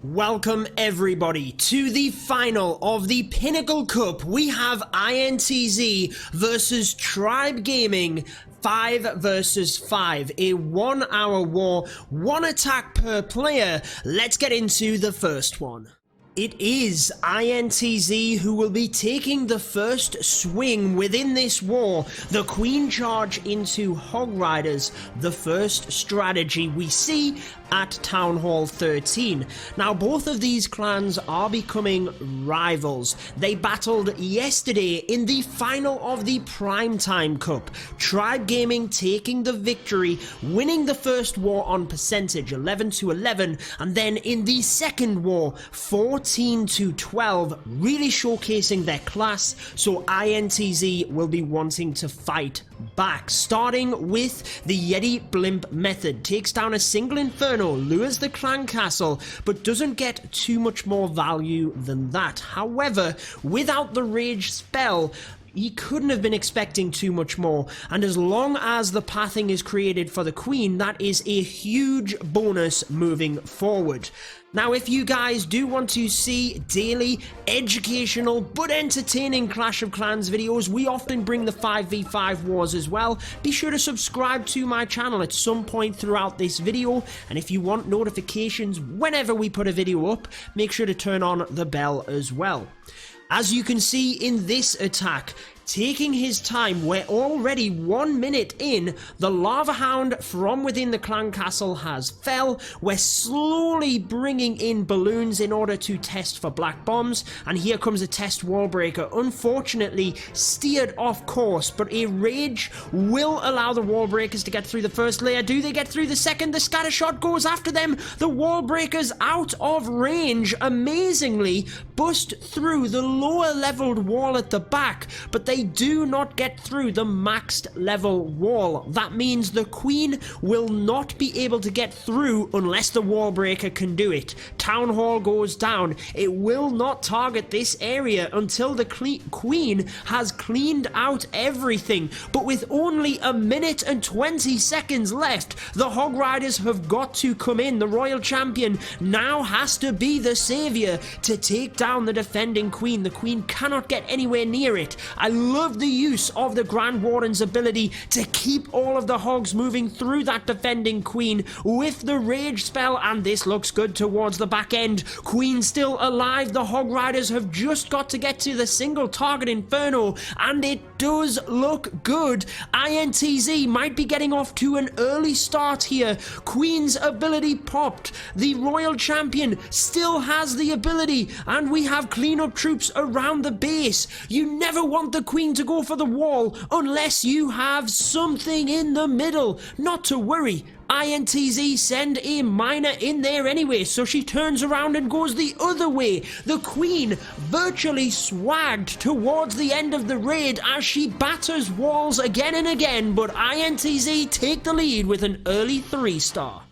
Welcome everybody to the final of the Pinnacle Cup. We have INTZ versus Tribe Gaming, 5 versus 5, a 1 hour war, 1 attack per player. Let's get into the first one. It is INTZ who will be taking the first swing within this war. The Queen charge into Hog Riders, the first strategy we see at Town Hall 13. Now both of these clans are becoming rivals. They battled yesterday in the final of the Primetime Cup. Tribe Gaming taking the victory, winning the first war on percentage 11-11, and then in the second war 14-12, really showcasing their class. So INTZ will be wanting to fight back, starting with the Yeti Blimp method. Takes down a single Inferno, lures the clan castle, but doesn't get too much more value than that. However, without the rage spell, he couldn't have been expecting too much more, and as long as the pathing is created for the Queen, that is a huge bonus moving forward. Now, if you guys do want to see daily, educational, but entertaining Clash of Clans videos, we often bring the 5v5 wars as well. Be sure to subscribe to my channel at some point throughout this video, and if you want notifications whenever we put a video up, make sure to turn on the bell as well. As you can see in this attack, taking his time, we're already 1 minute in, the Lava Hound from within the clan castle has fell. We're slowly bringing in balloons in order to test for black bombs, and here comes a test wall breaker, unfortunately steered off course, but a rage will allow the wall breakers to get through the first layer. Do they get through the second? The scatter shot goes after them. The wall breakers out of range amazingly bust through the lower leveled wall at the back, but they do not get through the maxed level wall. That means the Queen will not be able to get through unless the wall breaker can do it. Town Hall goes down. It will not target this area until the Queen has cleaned out everything. But with only 1 minute and 20 seconds left, the Hog Riders have got to come in. The Royal Champion now has to be the savior to take down the defending Queen. The Queen cannot get anywhere near it. I love the use of the Grand Warden's ability to keep all of the hogs moving through that defending Queen with the rage spell, and this looks good towards the back end. Queen still alive. The Hog Riders have just got to get to the single target Inferno, and it does look good. INTZ might be getting off to an early start here. Queen's ability popped. The Royal Champion still has the ability, and we have cleanup troops around the base. You never want the Queen to go for the wall unless you have something in the middle. Not to worry, INTZ send a miner in there anyway, so she turns around and goes the other way. The Queen virtually swagged towards the end of the raid as she batters walls again and again, but INTZ take the lead with an early 3-star.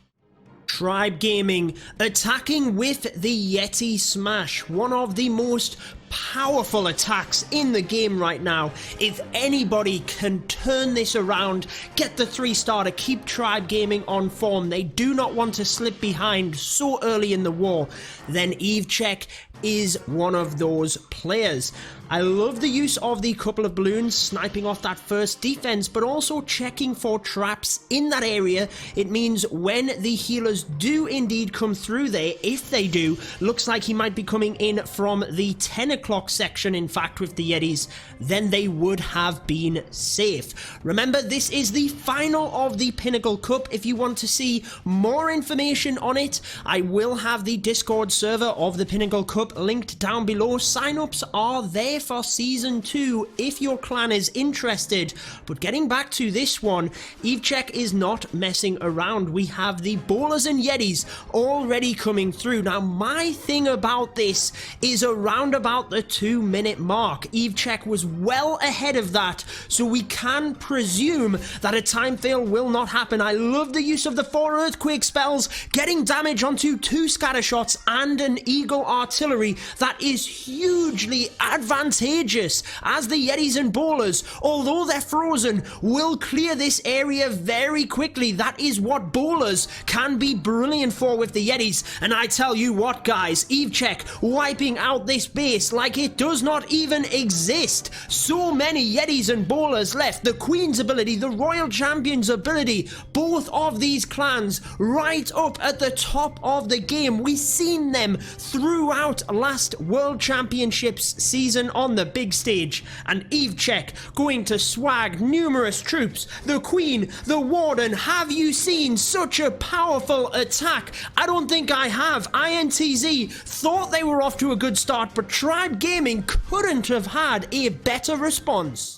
Tribe Gaming attacking with the Yeti Smash, one of the most powerful attacks in the game right now. If anybody can turn this around, get the 3-star to keep Tribe Gaming on form, they do not want to slip behind so early in the war, then INTZ is one of those players. I love the use of the couple of balloons sniping off that first defense, but also checking for traps in that area. It means when the healers do indeed come through there, if they do, looks like he might be coming in from the 10 o'clock section, in fact, with the Yetis, then they would have been safe. Remember, this is the final of the Pinnacle Cup. If you want to see more information on it, I will have the Discord server of the Pinnacle Cup linked down below. Sign-ups are there for Season 2 if your clan is interested. But getting back to this one, INTZ is not messing around. We have the Bowlers and Yetis already coming through. Now, my thing about this is around about about the 2-minute mark. Evechek was well ahead of that, so we can presume that a time fail will not happen. I love the use of the 4 earthquake spells, getting damage onto 2 scatter shots and an eagle artillery. That is hugely advantageous, as the Yetis and bowlers, although they're frozen, will clear this area very quickly. That is what bowlers can be brilliant for with the Yetis. And I tell you what, guys, Evechek wiping out this base like it does not even exist. So many Yetis and bowlers left. The Queen's ability, the Royal Champion's ability, both of these clans right up at the top of the game. We've seen them throughout last World Championships season on the big stage. And Evechek going to swag numerous troops. The Queen, the Warden, have you seen such a powerful attack? I don't think I have. INTZ thought they were off to a good start, but Tribe Gaming couldn't have had a better response.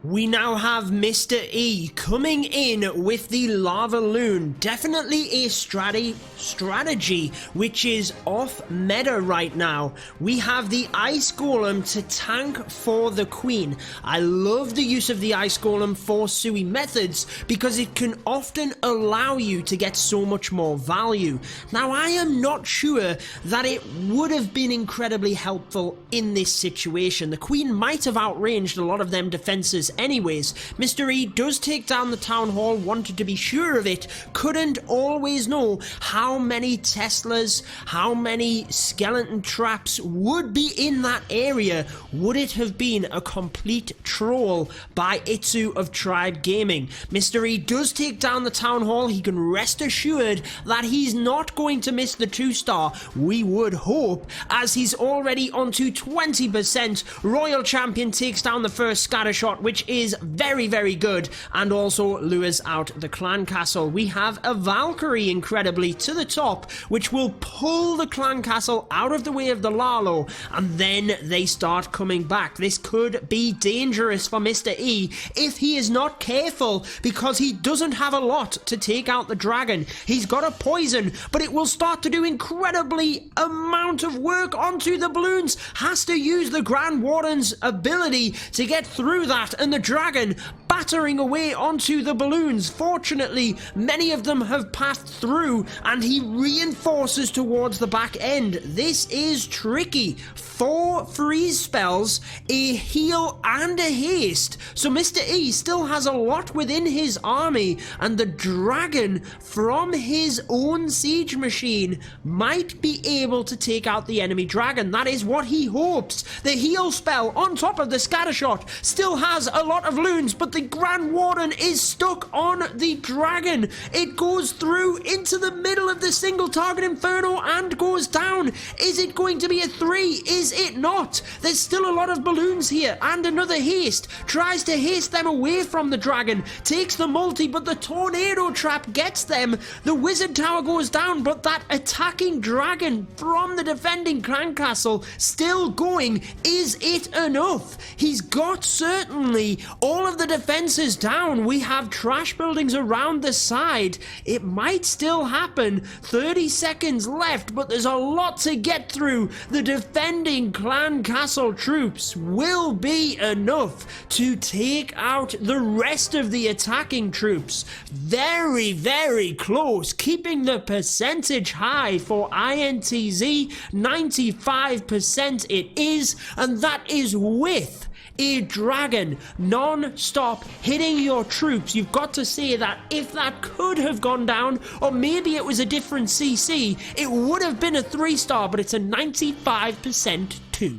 We now have Mr. E coming in with the Lava Loon. Definitely a strategy which is off meta right now. We have the Ice Golem to tank for the Queen. I love the use of the Ice Golem for Sui methods because it can often allow you to get so much more value. Now, I am not sure that it would have been incredibly helpful in this situation. The Queen might have outranged a lot of them defenses anyways. Mr. E does take down the Town Hall, wanted to be sure of it, couldn't always know how many Teslas, how many skeleton traps would be in that area. Would it have been a complete troll by Itsu of Tribe Gaming? Mr. E does take down the Town Hall. He can rest assured that he's not going to miss the 2-star. We would hope, as he's already onto 20%. Royal Champion takes down the first scatter shot, which is very, very good, and also lures out the clan castle. We have a Valkyrie, incredibly, to the top, which will pull the clan castle out of the way of the Lalo, and then they start coming back. This could be dangerous for Mr. E if he is not careful, because he doesn't have a lot to take out the dragon. He's got a poison, but it will start to do incredibly amount of work onto the balloons. Has to use the Grand Warden's ability to get through that, and the dragon battering away onto the balloons. Fortunately, many of them have passed through, and he reinforces towards the back end. This is tricky. 4 freeze spells, a heal, and a haste. So Mr. E still has a lot within his army, and the dragon from his own siege machine might be able to take out the enemy dragon. That is what he hopes. The heal spell on top of the scatter shot still has a lot of loons, but the Grand Warden is stuck on the dragon. It goes through into the middle of the single target inferno and goes down. Is it going to be a 3? Is it not? There's still a lot of balloons here, and another haste. Tries to haste them away from the dragon. Takes the multi, but the tornado trap gets them. The wizard tower goes down, but that attacking dragon from the defending clan castle still going. Is it enough? He's got certainly all of the defenses down. We have trash buildings around the side. It might still happen. 30 seconds left, but there's a lot to get through. The defending clan castle troops will be enough to take out the rest of the attacking troops. Very, very close, keeping the percentage high for INTZ. 95% it is, and that is with a dragon non-stop hitting your troops. You've got to say that if that could have gone down, or maybe it was a different CC, it would have been a 3-star, but it's a 95% too.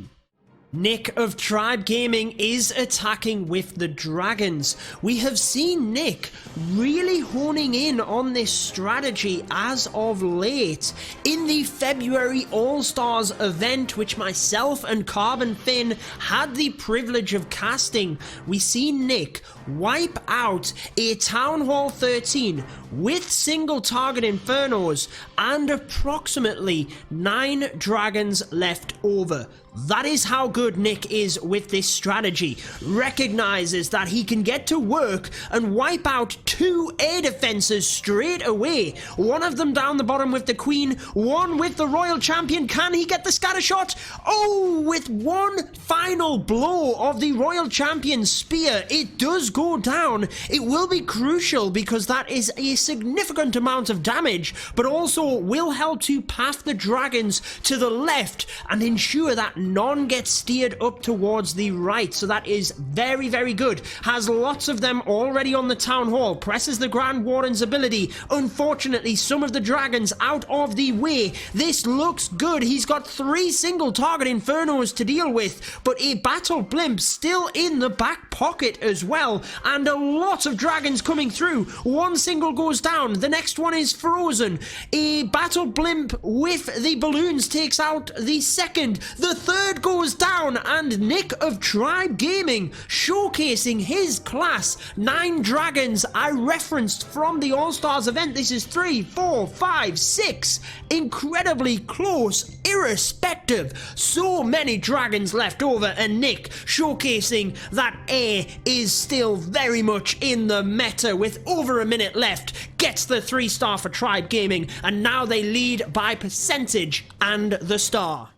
Nick of Tribe Gaming is attacking with the dragons. We have seen Nick really honing in on this strategy as of late. In the February All-Stars event, which myself and Carbon Finn had the privilege of casting, we see Nick wipe out a Town Hall 13 with single target infernos and approximately 9 dragons left over. That is how good Nick is with this strategy. Recognizes that he can get to work and wipe out 2 air defenses straight away. One of them down the bottom with the queen, one with the royal champion. Can he get the scatter shot? Oh, with one final blow of the royal champion's spear, it does go down. It will be crucial because that is a significant amount of damage, but also will help to path the dragons to the left and ensure that none gets steered up towards the right. So that is very, very good. Has lots of them already on the town hall. Presses the Grand Warden's ability. Unfortunately, some of the dragons out of the way. This looks good. He's got 3 single target infernos to deal with, but a battle blimp still in the back pocket as well, and a lot of dragons coming through. One single goes down. The next one is frozen. A battle blimp with the balloons takes out the second. The third goes down, and Nick of Tribe Gaming showcasing his class. 9 dragons I referenced from the All-Stars event. This is 3, 4, 5, 6. Incredibly close, irrespective. So many dragons left over, and Nick showcasing that air is still very much in the meta with over a minute left. Gets the 3-star for Tribe Gaming, and now they lead by percentage and the star.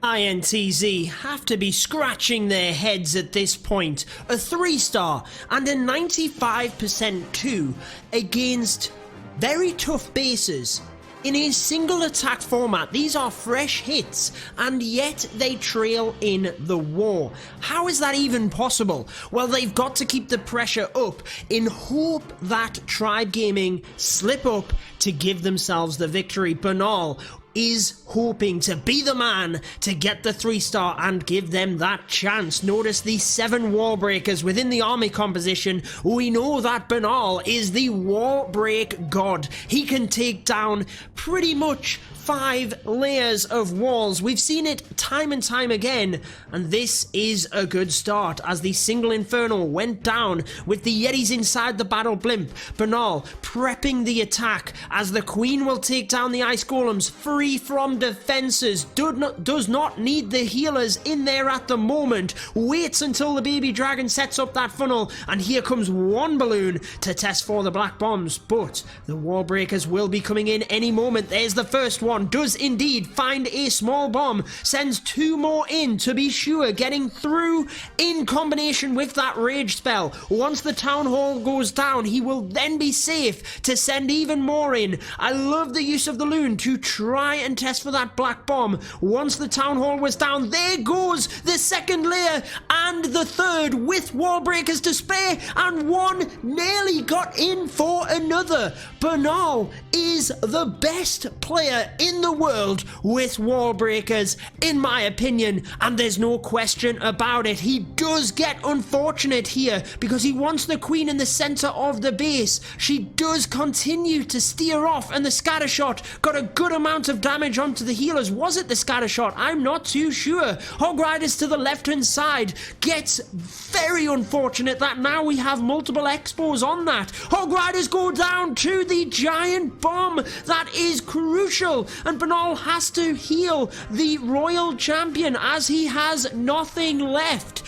INTZ have to be scratching their heads at this point. A 3-star and a 95% too against very tough bases. In a single attack format, these are fresh hits, and yet they trail in the war. How is that even possible? Well, they've got to keep the pressure up in hope that Tribe Gaming slip up to give themselves the victory. Banal is hoping to be the man to get the 3-star and give them that chance. Notice the 7 wall breakers within the army composition. We know that Banal is the wall break god. He can take down pretty much 5 layers of walls. We've seen it time and time again, and this is a good start as the single inferno went down with the Yetis inside the battle blimp. Banal prepping the attack as the queen will take down the ice golems, free from defenses, does not need the healers in there at the moment, waits until the baby dragon sets up that funnel, and here comes one balloon to test for the black bombs, but the wall breakers will be coming in any moment. There's the first one. Does indeed find a small bomb, sends 2 more in to be sure, getting through in combination with that rage spell. Once the town hall goes down, he will then be safe to send even more in. I love the use of the loon to try and test for that black bomb. Once the town hall was down, there goes the second layer and the third with wall breakers to spare, and one nearly got in for another. Banal is the best player in the world with wall breakers, in my opinion, and there's no question about it. He does get unfortunate here because he wants the queen in the center of the base. She does continue to steer off, and the scatter shot got a good amount of damage onto the healers. Was it the scatter shot? I'm not too sure. Hog Riders to the left hand side gets very unfortunate that now we have multiple expos on that. Hog Riders go down to the giant bomb. That is crucial, and Banal has to heal the royal champion as he has nothing left.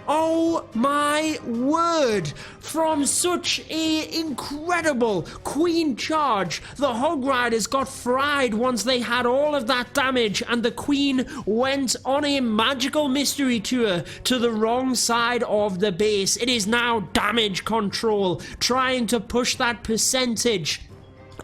Oh my word, from such a incredible queen charge, the Hog Riders got fried once they had all of that damage, and the queen went on a magical mystery tour to the wrong side of the base. It is now damage control, trying to push that percentage.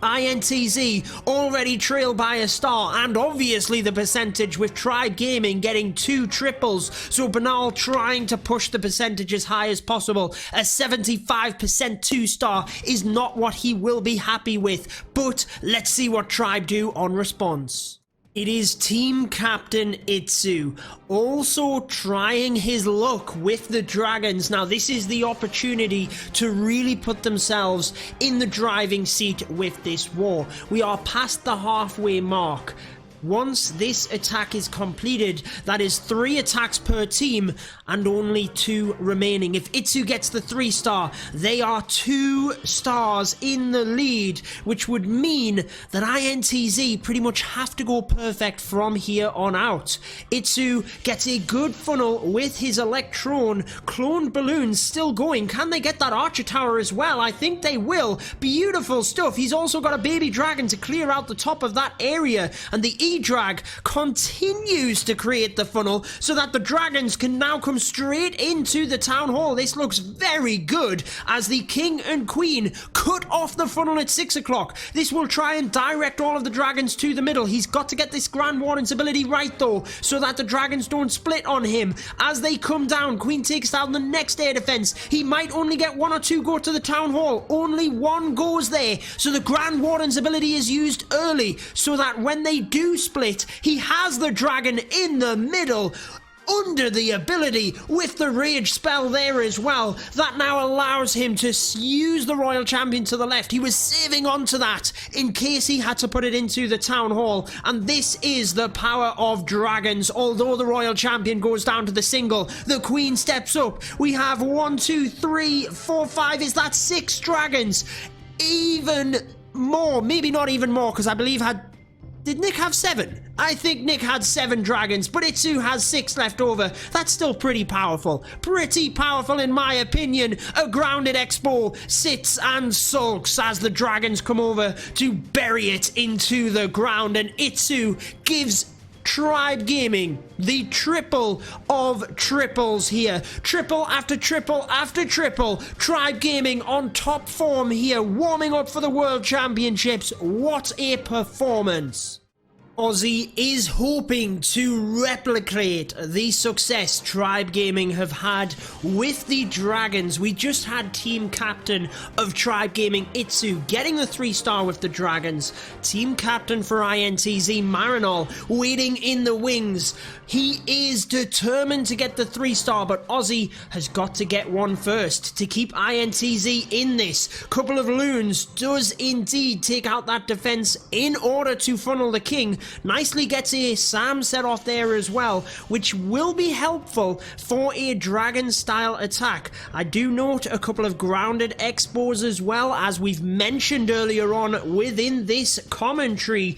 INTZ already trail by a star, and obviously the percentage with Tribe Gaming getting 2 triples, so Banal trying to push the percentage as high as possible. A 75% 2-star is not what he will be happy with, but let's see what Tribe do on response. It is Team Captain INTZ also trying his luck with the dragons. Now this is the opportunity to really put themselves in the driving seat with this war. We are past the halfway mark. Once this attack is completed, that is 3 attacks per team and only 2 remaining. If INTZ gets the 3-star, they are 2 stars in the lead, which would mean that INTZ pretty much have to go perfect from here on out. INTZ gets a good funnel with his Electron. Cloned balloons still going. Can they get that Archer Tower as well? I think they will. Beautiful stuff. He's also got a baby dragon to clear out the top of that area, and the E-Drag continues to create the funnel so that the dragons can now come straight into the town hall. This looks very good as the king and queen cut off the funnel at 6 o'clock. This will try and direct all of the dragons to the middle. He's got to get this Grand Warden's ability right though, so that the dragons don't split on him. As they come down, queen takes down the next air defense. He might only get 1 or 2 go to the town hall. Only 1 goes there, so the Grand Warden's ability is used early so that when they do split, he has the dragon in the middle under the ability with the rage spell there as well. That now allows him to use the royal champion to the left. He was saving onto that in case he had to put it into the town hall, and this is the power of dragons. Although the royal champion goes down to the single, the queen steps up. We have 1, 2, 3, 4, 5, is that 6 dragons? Even more, maybe not even more, because I believe did Nick have 7? I think Nick had 7 dragons, but INTZ has 6 left over. That's still pretty powerful. Pretty powerful in my opinion. A grounded Expo sits and sulks as the dragons come over to bury it into the ground, and INTZ gives Tribe Gaming the triple of triples here. Triple after triple after triple. Tribe Gaming on top form here, warming up for the World Championships. What a performance. Aussie is hoping to replicate the success Tribe Gaming have had with the Dragons. We just had team captain of Tribe Gaming, INTZ, getting the 3-star with the Dragons. Team captain for INTZ, Marinol, waiting in the wings. He is determined to get the 3-star, but Aussie has got to get 1 first to keep INTZ in this. Couple of loons does indeed take out that defense in order to funnel the king. Nicely gets a Sam set off there as well, which will be helpful for a dragon style attack. I do note a couple of grounded expos as well, as we've mentioned earlier on within this commentary.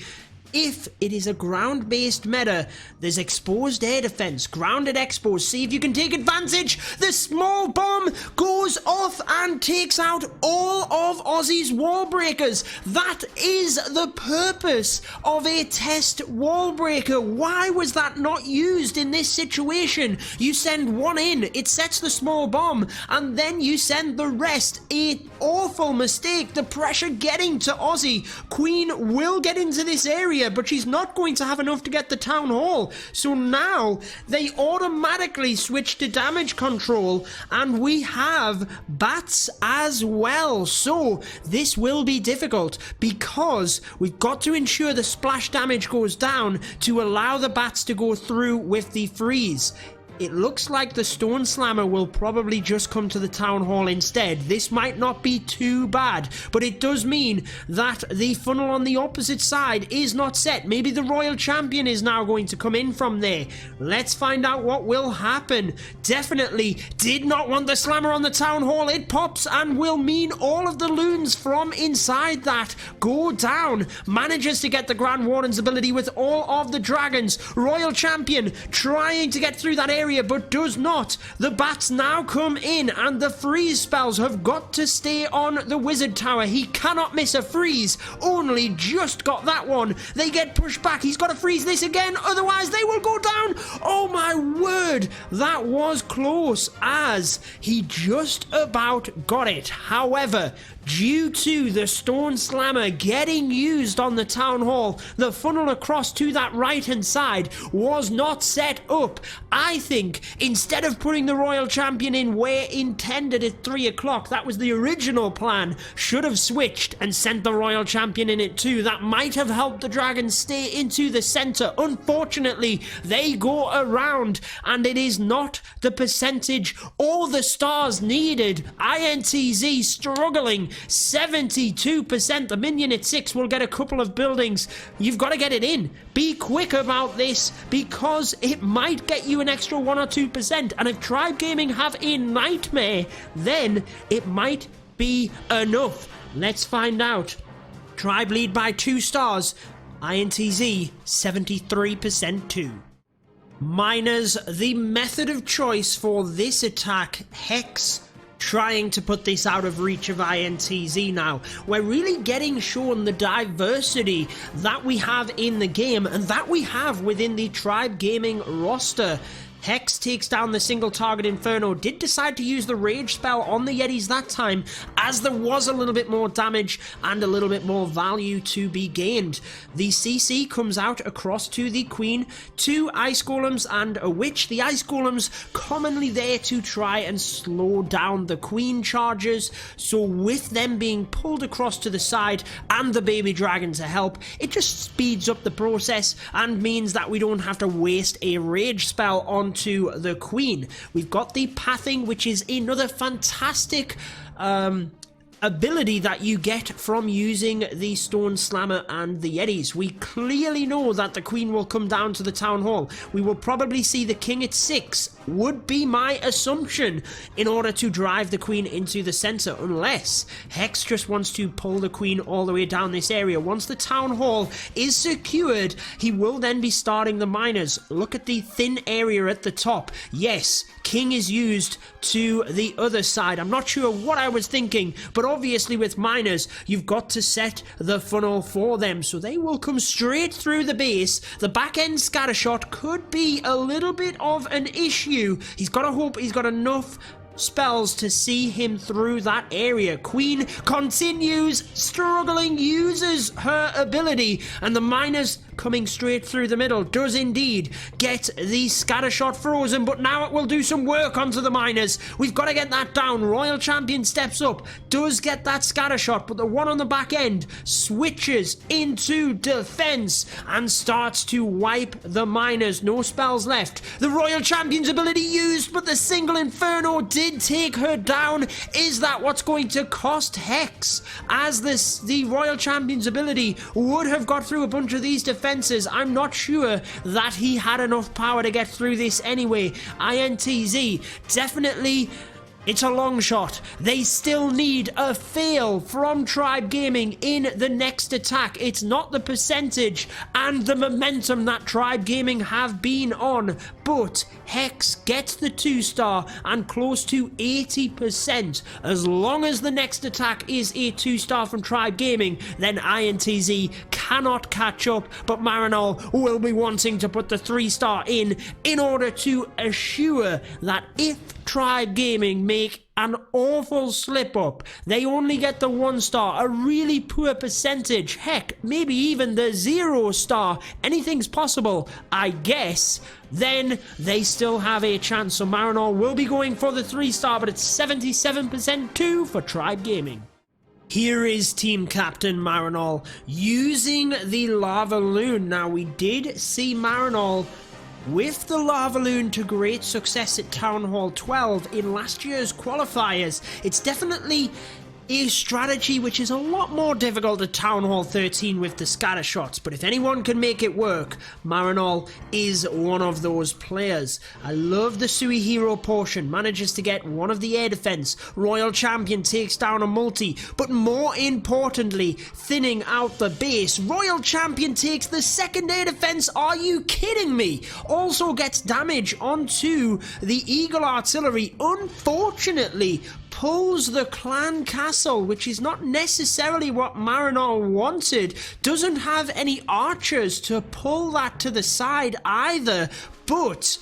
If it is a ground-based meta, there's exposed air defense, grounded expos. See if you can take advantage. The small bomb goes off and takes out all of Aussie's wall breakers. That is the purpose of a test wall breaker. Why was that not used in this situation? You send 1 in, it sets the small bomb, and then you send the rest. An awful mistake. The pressure getting to Aussie. Queen will get into this area, but she's not going to have enough to get the town hall. So now they automatically switch to damage control, and we have bats as well. So this will be difficult because we've got to ensure the splash damage goes down to allow the bats to go through with the freeze. It looks like the Stone Slammer will probably just come to the Town Hall instead. This might not be too bad, but it does mean that the funnel on the opposite side is not set. Maybe the Royal Champion is now going to come in from there. Let's find out what will happen. Definitely did not want the Slammer on the Town Hall. It pops and will mean all of the loons from inside that go down. Manages to get the Grand Warden's ability with all of the dragons. Royal Champion trying to get through that area, but does not. The bats now come in, and the freeze spells have got to stay on the wizard tower. He cannot miss a freeze. Only just got that one. They get pushed back. He's got to freeze this again, otherwise they will go down. Oh my word, that was close, as he just about got it. However, due to the Stone Slammer getting used on the Town Hall, the funnel across to that right hand side was not set up. I think think instead of putting the Royal Champion in where intended at 3 o'clock, that was the original plan, should have switched and sent the Royal Champion in at 2. That might have helped the Dragons stay into the center. Unfortunately, they go around, and it is not the percentage or the stars needed. INTZ struggling, 72%. The minion at 6 will get a couple of buildings. You've got to get it in. Be quick about this, because it might get you an extra 1 or 2%, and if Tribe Gaming have a nightmare, then it might be enough. Let's find out. Tribe lead by 2 stars. INTZ 73% too. Miners, the method of choice for this attack. Hex trying to put this out of reach of INTZ now. We're really getting shown the diversity that we have in the game and that we have within the Tribe Gaming roster. Hex takes down the single target Inferno, did decide to use the rage spell on the Yetis that time, as there was a little bit more damage and a little bit more value to be gained. The CC comes out across to the Queen, 2 Ice Golems and a Witch. The Ice Golems commonly there to try and slow down the Queen charges, so with them being pulled across to the side and the baby dragon to help, it just speeds up the process and means that we don't have to waste a rage spell on to the Queen. We've got the pathing, which is another fantastic ability that you get from using the Stone Slammer and the Yetis. We clearly know that the Queen will come down to the Town Hall. We will probably see the King at 6, would be my assumption, in order to drive the Queen into the center, unless Hex just wants to pull the Queen all the way down this area. Once the Town Hall is secured, he will then be starting the miners. Look at the thin area at the top. Yes, King is used to the other side. I'm not sure what I was thinking, but obviously with miners, you've got to set the funnel for them, so they will come straight through the base. The back end scattershot could be a little bit of an issue. He's got to hope he's got enough spells to see him through that area. Queen continues struggling, uses her ability, and the miners coming straight through the middle does indeed get the scattershot frozen, but now it will do some work onto the miners. We've got to get that down. Royal Champion steps up, does get that scattershot, but the one on the back end switches into defense and starts to wipe the miners. No spells left. The Royal Champion's ability used, but the single Inferno did take her down. Is that what's going to cost Hex? As the Royal Champion's ability would have got through a bunch of these defenses, I'm not sure that he had enough power to get through this anyway. INTZ, definitely, it's a long shot. They still need a fail from Tribe Gaming in the next attack. It's not the percentage and the momentum that Tribe Gaming have been on, but Hex gets the 2-star and close to 80%. As long as the next attack is a 2-star from Tribe Gaming, then INTZ cannot catch up, but Marinol will be wanting to put the 3-star in order to assure that if Tribe Gaming make an awful slip up, they only get the 1-star, a really poor percentage, heck, maybe even the 0-star, anything's possible, I guess, then they still have a chance. So Marinol will be going for the 3-star, but it's 77% too for Tribe Gaming. Here is Team Captain Marinol using the Lava Loon. Now, we did see Marinol with the Lava Loon to great success at Town Hall 12 in last year's qualifiers. It's definitely a strategy which is a lot more difficult at Town Hall 13 with the scatter shots, but if anyone can make it work, Marinol is one of those players. I love the Sui Hero portion, manages to get one of the air defense. Royal Champion takes down a multi, but more importantly, thinning out the base. Royal Champion takes the second air defense. Are you kidding me? Also gets damage onto the Eagle Artillery. Unfortunately, pulls the clan castle, which is not necessarily what Marinol wanted. Doesn't have any archers to pull that to the side either, but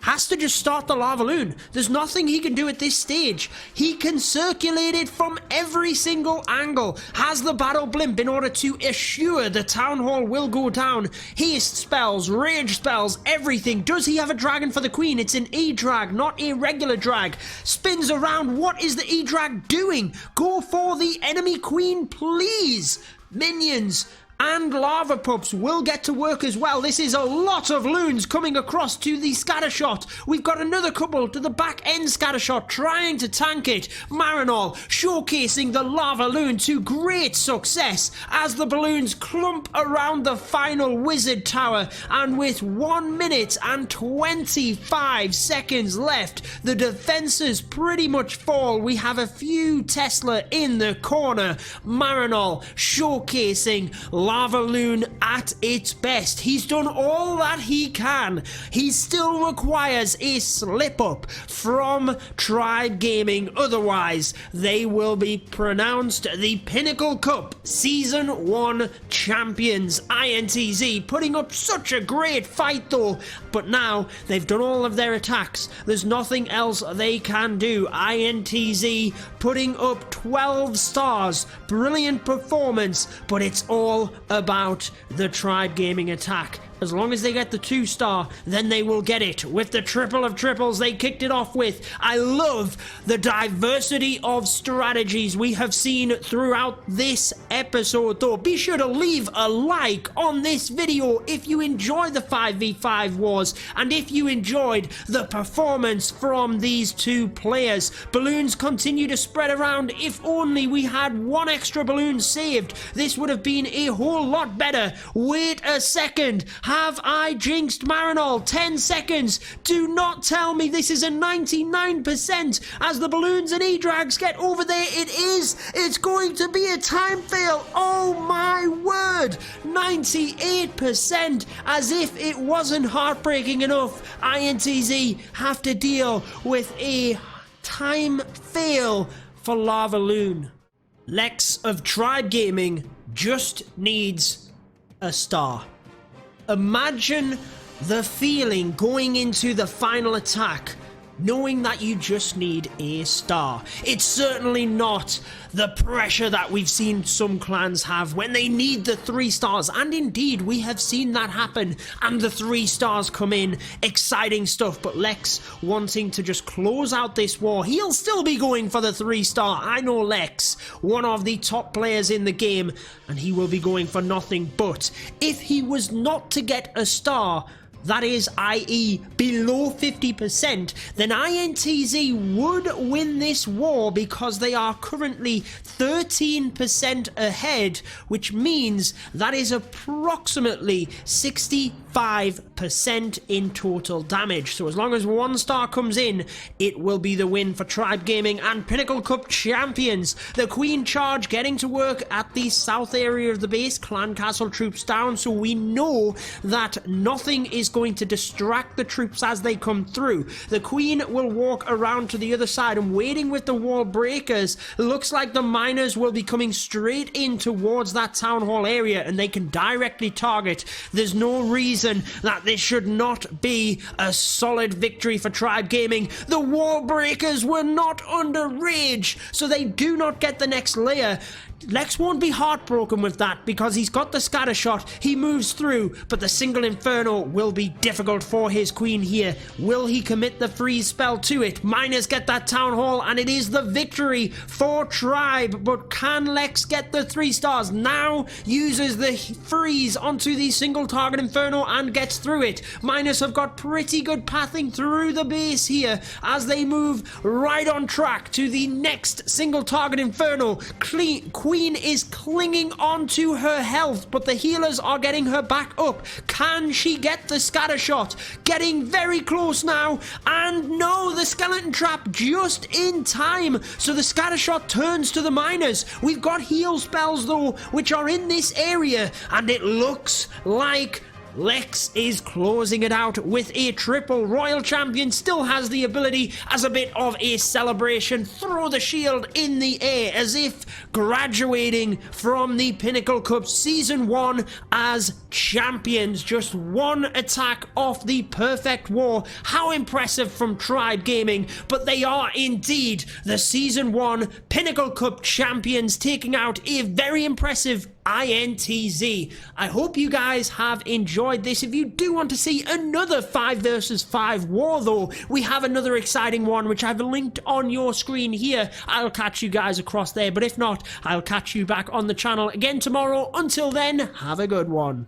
has to just start the lava loon. There's nothing he can do at this stage. He can circulate it from every single angle, has the battle blimp in order to assure the town hall will go down. Haste spells, rage spells, everything. Does he have a dragon for the queen? It's an E-drag, not a regular drag. Spins around. What is the E-drag doing? Go for the enemy queen, please. Minions and lava pups will get to work as well. This is a lot of loons coming across to the scattershot. We've got another couple to the back end scattershot trying to tank it. Marinol showcasing the lava loon to great success as the balloons clump around the final wizard tower, and with 1 minute and 25 seconds left, the defenses pretty much fall. We have a few Tesla in the corner. Marinol showcasing lava loon at its best. He's done all that he can. He still requires a slip up from Tribe Gaming, otherwise they will be pronounced the Pinnacle Cup Season 1 champions. INTZ putting up such a great fight though, but now they've done all of their attacks. There's nothing else they can do. INTZ putting up 12 stars. Brilliant performance, but it's all about the Tribe Gaming attack. As long as they get the 2-star, then they will get it. With the triple of triples they kicked it off with. I love the diversity of strategies we have seen throughout this episode though. Be sure to leave a like on this video if you enjoy the 5v5 wars and if you enjoyed the performance from these two players. Balloons continue to spread around. If only we had one extra balloon saved, this would have been a whole lot better. Wait a second. Have I jinxed Marinol? 10 seconds. Do not tell me this is a 99% as the balloons and E-drags get over there. It is. It's going to be a time fail. Oh my word. 98%. As if it wasn't heartbreaking enough. INTZ have to deal with a time fail for Lava Loon. Lex of Tribe Gaming just needs a star. Imagine the feeling going into the final attack, knowing that you just need a star. It's certainly not the pressure that we've seen some clans have when they need the 3 stars, and indeed we have seen that happen and the 3 stars come in. Exciting stuff, but Lex wanting to just close out this war. He'll still be going for the 3-star. I know Lex, one of the top players in the game, and he will be going for nothing but. If he was not to get a star, that is, i.e. below 50%, then INTZ would win this war because they are currently 13% ahead, which means that is approximately 65% in total damage. So as long as 1 star comes in, it will be the win for Tribe Gaming and Pinnacle Cup champions. The Queen Charge getting to work at the south area of the base. Clan Castle troops down, so we know that nothing is going to distract the troops as they come through. The Queen will walk around to the other side and waiting with the wall breakers. Looks like the miners will be coming straight in towards that town hall area and they can directly target. There's no reason that this should not be a solid victory for Tribe Gaming. The wall breakers were not under rage, so they do not get the next layer. Lex won't be heartbroken with that because he's got the scatter shot, he moves through, but the single inferno will be difficult for his queen here. Will he commit the freeze spell to it? Miners get that town hall and it is the victory for Tribe, but can Lex get the 3 stars? Now uses the freeze onto the single target inferno and gets through it. Miners have got pretty good pathing through the base here as they move right on track to the next single target inferno. Queen is clinging on to her health, but the healers are getting her back up. Can she get the scatter shot? Getting very close now, and no, the skeleton trap just in time, so the scatter shot turns to the miners. We've got heal spells though, which are in this area, and it looks like Lex is closing it out with a triple. Royal Champion still has the ability, as a bit of a celebration, throw the shield in the air as if graduating from the Pinnacle Cup Season 1 as champions. Just one attack off the perfect war. How impressive from Tribe Gaming, but they are indeed the Season 1 Pinnacle Cup champions, taking out a very impressive INTZ. I hope you guys have enjoyed this. If you do want to see another 5 versus 5 war though, we have another exciting one which I've linked on your screen here. I'll catch you guys across there, but if not, I'll catch you back on the channel again tomorrow. Until then, have a good one.